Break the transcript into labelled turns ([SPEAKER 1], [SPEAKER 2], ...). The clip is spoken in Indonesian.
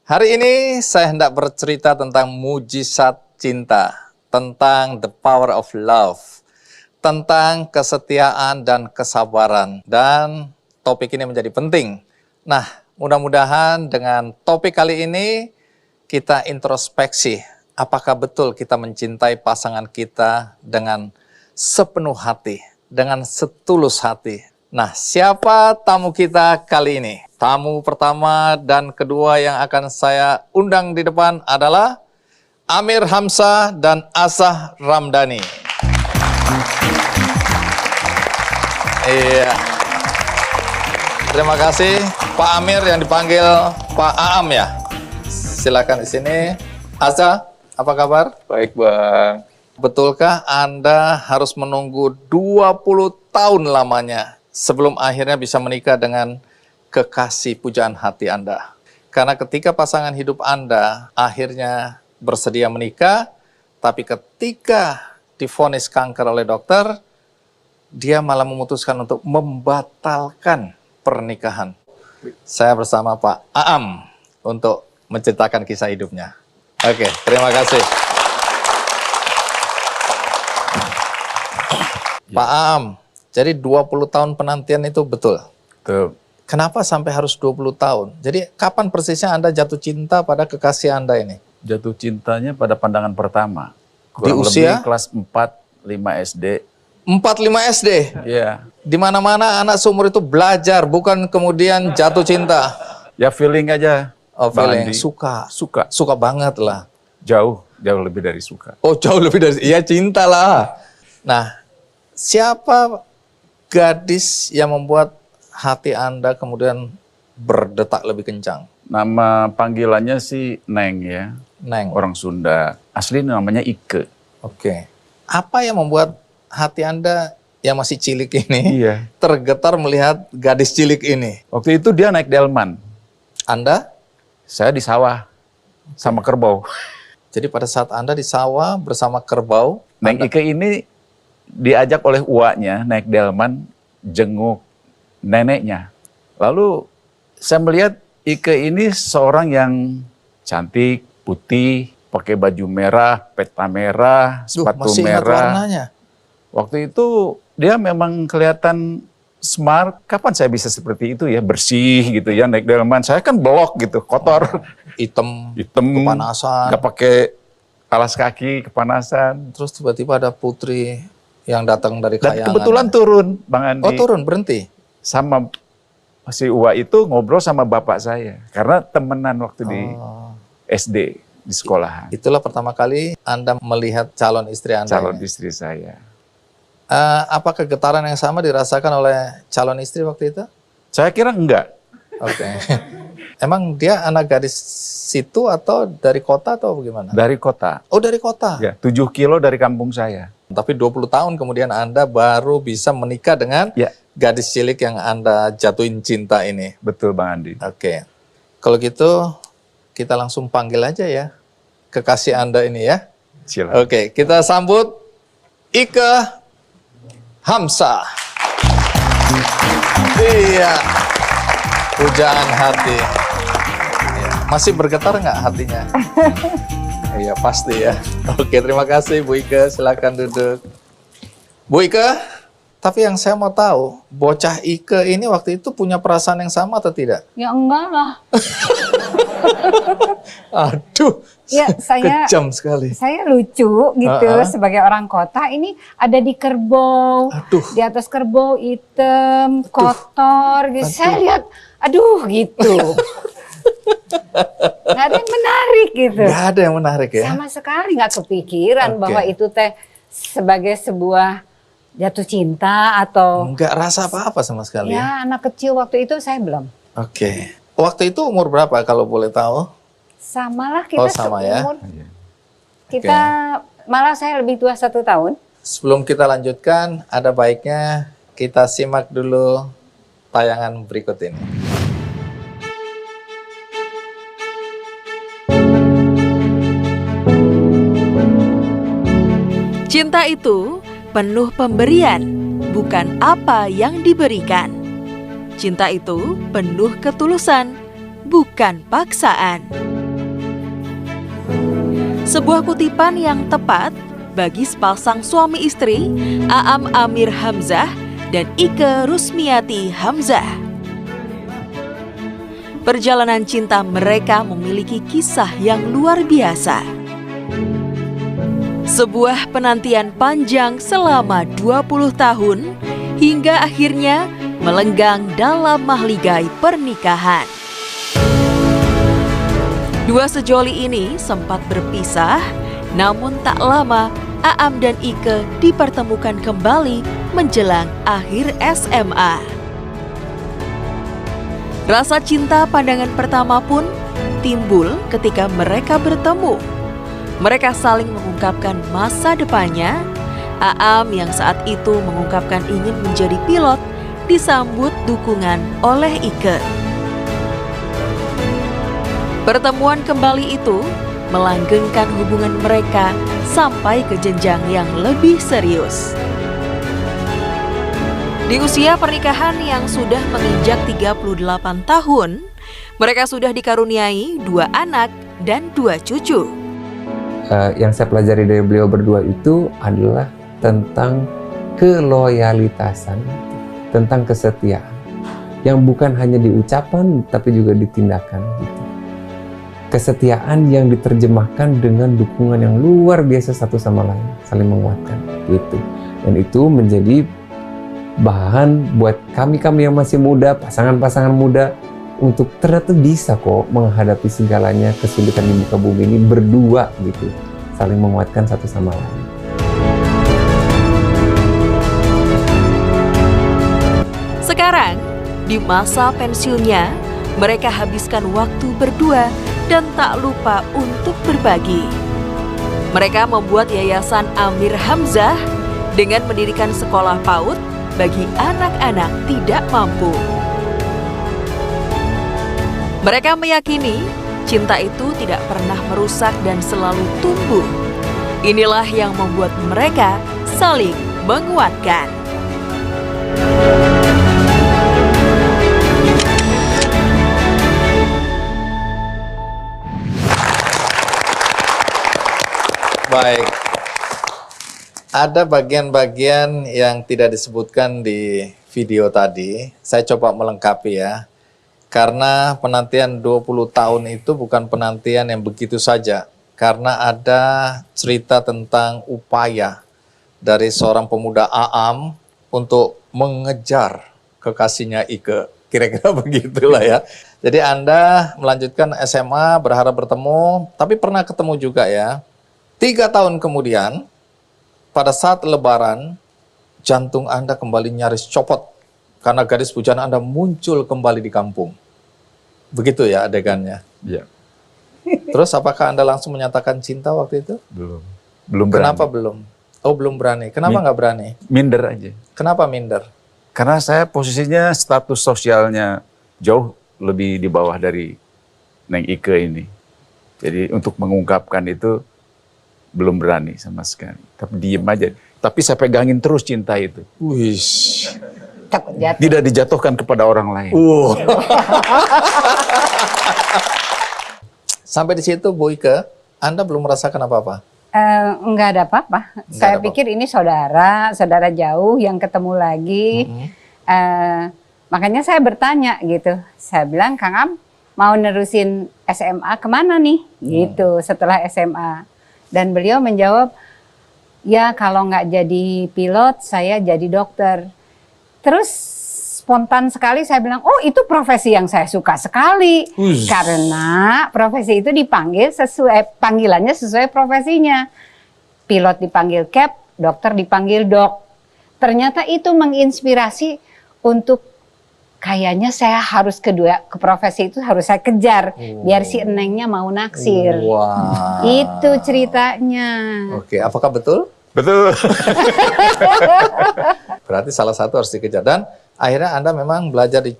[SPEAKER 1] Hari ini saya hendak bercerita tentang mujizat cinta, tentang the power of love, tentang kesetiaan dan kesabaran, dan topik ini menjadi penting. Nah, mudah-mudahan dengan topik kali ini kita introspeksi, apakah betul kita mencintai pasangan kita dengan sepenuh hati, dengan setulus hati. Nah, siapa tamu kita kali ini? Tamu pertama dan kedua yang akan saya undang di depan adalah Amir Hamzah dan Asah Ramdhani. Iya. Terima kasih Pak Amir yang dipanggil Pak Aam ya. Silakan di sini. Asah, apa kabar?
[SPEAKER 2] Baik, Bang.
[SPEAKER 1] Betulkah Anda harus menunggu 20 tahun lamanya sebelum akhirnya bisa menikah dengan kekasih pujaan hati Anda? Karena ketika pasangan hidup Anda akhirnya bersedia menikah, tapi ketika divonis kanker oleh dokter, dia malah memutuskan untuk membatalkan pernikahan. Saya bersama Pak Aam untuk menceritakan kisah hidupnya. Oke, terima kasih. Pak Aam, jadi 20 tahun penantian itu betul?
[SPEAKER 2] Betul.
[SPEAKER 1] Kenapa sampai harus 20 tahun? Jadi kapan persisnya Anda jatuh cinta pada kekasih Anda ini?
[SPEAKER 2] Jatuh cintanya pada pandangan pertama.
[SPEAKER 1] Di usia?
[SPEAKER 2] Lebih kelas 4-5 SD.
[SPEAKER 1] 4-5 SD?
[SPEAKER 2] Iya.
[SPEAKER 1] Di mana-mana anak seumur itu belajar, bukan kemudian jatuh cinta.
[SPEAKER 2] Ya feeling aja.
[SPEAKER 1] Oh,
[SPEAKER 2] Bang
[SPEAKER 1] feeling.
[SPEAKER 2] Andi.
[SPEAKER 1] Suka.
[SPEAKER 2] Suka.
[SPEAKER 1] Suka banget lah.
[SPEAKER 2] Jauh lebih dari suka.
[SPEAKER 1] Oh, jauh lebih dari, ya cinta lah. Nah, siapa gadis yang membuat hati Anda kemudian berdetak lebih kencang?
[SPEAKER 2] Nama panggilannya sih Neng ya.
[SPEAKER 1] Neng.
[SPEAKER 2] Orang Sunda. Asli namanya Ike.
[SPEAKER 1] Oke. Apa yang membuat hati Anda yang masih cilik ini
[SPEAKER 2] Iya.
[SPEAKER 1] tergetar melihat gadis cilik ini?
[SPEAKER 2] Waktu itu dia naik delman.
[SPEAKER 1] Anda?
[SPEAKER 2] Saya di sawah sama kerbau.
[SPEAKER 1] Jadi pada saat Anda di sawah bersama kerbau,
[SPEAKER 2] Neng Ike ini diajak oleh uaknya naik delman jenguk neneknya. Lalu saya melihat Ike ini seorang yang cantik, putih, pakai baju merah, peta merah, sepatu
[SPEAKER 1] masih ingat
[SPEAKER 2] merah.
[SPEAKER 1] warnanya?
[SPEAKER 2] Waktu itu dia memang kelihatan smart. Kapan saya bisa seperti itu ya, bersih gitu ya, naik delman. Saya kan blok gitu, kotor.
[SPEAKER 1] Hitam,
[SPEAKER 2] Hitam,
[SPEAKER 1] kepanasan.
[SPEAKER 2] nggak pakai alas kaki, kepanasan.
[SPEAKER 1] Terus tiba-tiba ada putri yang datang dari
[SPEAKER 2] Dan
[SPEAKER 1] kayangan.
[SPEAKER 2] kebetulan turun, Bang Andi.
[SPEAKER 1] Oh, turun, berhenti?
[SPEAKER 2] Sama si Uwa itu ngobrol sama bapak saya. Karena temenan waktu di SD, di sekolahan.
[SPEAKER 1] Itulah pertama kali Anda melihat calon istri Anda.
[SPEAKER 2] Calon
[SPEAKER 1] ini.
[SPEAKER 2] istri saya.
[SPEAKER 1] Apakah getaran yang sama dirasakan oleh calon istri waktu itu?
[SPEAKER 2] Saya kira enggak.
[SPEAKER 1] Oke. Emang dia anak gadis situ atau dari kota atau bagaimana?
[SPEAKER 2] Dari kota.
[SPEAKER 1] Oh, dari kota?
[SPEAKER 2] Ya, 7 kilo dari kampung saya.
[SPEAKER 1] Tapi 20 tahun kemudian Anda baru bisa menikah dengan
[SPEAKER 2] Ya.
[SPEAKER 1] gadis cilik yang Anda jatuhin cinta ini.
[SPEAKER 2] Betul Bang Andi.
[SPEAKER 1] Oke. Kalau gitu kita langsung panggil aja ya kekasih Anda ini ya.
[SPEAKER 2] Silakan.
[SPEAKER 1] Oke, kita sambut Ike Hamzah. Iya. Pujaan hati. Iya. Masih bergetar nggak hatinya? Iya, pasti ya. Oke, terima kasih Bu Ike. Silakan duduk. Bu Ike, tapi yang saya mau tahu, bocah Ike ini waktu itu punya perasaan yang sama atau tidak?
[SPEAKER 3] Ya enggak lah.
[SPEAKER 1] Aduh,
[SPEAKER 3] Ya,
[SPEAKER 1] kejam sekali.
[SPEAKER 3] saya lucu gitu sebagai orang kota. Ini ada di kerbau,
[SPEAKER 1] Aduh.
[SPEAKER 3] di atas kerbau hitam, kotor. Gitu. Saya lihat, aduh gitu. Nggak ada yang menarik gitu.
[SPEAKER 1] Nggak ada yang menarik ya?
[SPEAKER 3] Sama sekali nggak kepikiran
[SPEAKER 1] Oke.
[SPEAKER 3] bahwa itu teh sebagai sebuah jatuh cinta atau
[SPEAKER 1] Nggak rasa apa-apa sama sekali ya?
[SPEAKER 3] ya anak kecil waktu itu saya belum.
[SPEAKER 1] Oke. Waktu itu umur berapa kalau boleh tahu?
[SPEAKER 3] Samalah kita
[SPEAKER 1] Oh, sama ya?
[SPEAKER 3] seumur. Kita malah saya lebih tua 1 tahun.
[SPEAKER 1] Sebelum kita lanjutkan, ada baiknya kita simak dulu tayangan berikut ini.
[SPEAKER 4] Cinta itu penuh pemberian, bukan apa yang diberikan. Cinta itu penuh ketulusan, bukan paksaan. Sebuah kutipan yang tepat bagi sepasang suami istri, Aam Amir Hamzah dan Ike Rusmiati Hamzah. Perjalanan cinta mereka memiliki kisah yang luar biasa. Sebuah penantian panjang selama 20 tahun hingga akhirnya melenggang dalam mahligai pernikahan. Dua sejoli ini sempat berpisah, namun tak lama Aam dan Ike dipertemukan kembali menjelang akhir SMA. Rasa cinta pandangan pertama pun timbul ketika mereka bertemu. Mereka saling mengungkapkan masa depannya. Aam yang saat itu mengungkapkan ingin menjadi pilot disambut dukungan oleh Ike. Pertemuan kembali itu melanggengkan hubungan mereka sampai ke jenjang yang lebih serius. Di usia pernikahan yang sudah menginjak 38 tahun, mereka sudah dikaruniai 2 anak dan 2 cucu.
[SPEAKER 5] Yang saya pelajari dari beliau berdua itu adalah tentang keloyalitasan, tentang kesetiaan, yang bukan hanya di ucapan tapi juga di tindakan gitu. Kesetiaan yang diterjemahkan dengan dukungan yang luar biasa satu sama lain, saling menguatkan gitu. Dan itu menjadi bahan buat kami-kami yang masih muda, pasangan-pasangan muda, untuk ternyata bisa kok menghadapi segalanya, kesulitan di muka bumi ini berdua gitu, saling menguatkan satu sama lain.
[SPEAKER 4] Sekarang, di masa pensiunnya, mereka habiskan waktu berdua dan tak lupa untuk berbagi. Mereka membuat Yayasan Amir Hamzah dengan mendirikan sekolah PAUD bagi anak-anak tidak mampu. Mereka meyakini cinta itu tidak pernah merusak dan selalu tumbuh. Inilah yang membuat mereka saling menguatkan.
[SPEAKER 1] Baik, ada bagian-bagian yang tidak disebutkan di video tadi. Saya coba melengkapi ya. Karena penantian 20 tahun itu bukan penantian yang begitu saja. Karena ada cerita tentang upaya dari seorang pemuda Aam untuk mengejar kekasihnya Ike. Kira-kira begitulah ya. Jadi Anda melanjutkan SMA, berharap bertemu, tapi pernah ketemu juga ya. 3 tahun kemudian, pada saat lebaran, jantung Anda kembali nyaris copot karena gadis pujaan Anda muncul kembali di kampung. Begitu ya adegannya?
[SPEAKER 2] Iya.
[SPEAKER 1] Terus apakah Anda langsung menyatakan cinta waktu itu?
[SPEAKER 2] Belum. Belum berani.
[SPEAKER 1] Kenapa belum? Oh, belum berani. Kenapa nggak berani?
[SPEAKER 2] Minder aja.
[SPEAKER 1] Kenapa minder?
[SPEAKER 2] Karena saya posisinya status sosialnya jauh lebih di bawah dari Neng Ike ini. Jadi untuk mengungkapkan itu belum berani sama sekali. Tapi diem aja. Tapi saya pegangin terus cinta itu.
[SPEAKER 1] Wih.
[SPEAKER 3] Takut jatuh.
[SPEAKER 2] Tidak dijatuhkan kepada orang lain.
[SPEAKER 1] Sampai di situ Bu Ike, Anda belum merasakan apa-apa?
[SPEAKER 3] Enggak ada apa-apa. Saya pikir ini saudara jauh yang ketemu lagi. Makanya saya bertanya gitu. Saya bilang, Kang Am mau nerusin SMA kemana nih? Gitu setelah SMA. Dan beliau menjawab, ya kalau nggak jadi pilot, saya jadi dokter. Terus spontan sekali saya bilang, oh itu profesi yang saya suka sekali. Karena profesi itu dipanggil panggilannya sesuai profesinya. Pilot dipanggil Cap, dokter dipanggil Dok. Ternyata itu menginspirasi untuk kayaknya saya harus ke profesi itu harus saya kejar. Biar si Enengnya mau naksir.
[SPEAKER 1] Wow.
[SPEAKER 3] Itu ceritanya.
[SPEAKER 1] Oke, apakah betul?
[SPEAKER 2] Betul.
[SPEAKER 1] Berarti salah satu harus dikejar. Dan akhirnya Anda memang belajar di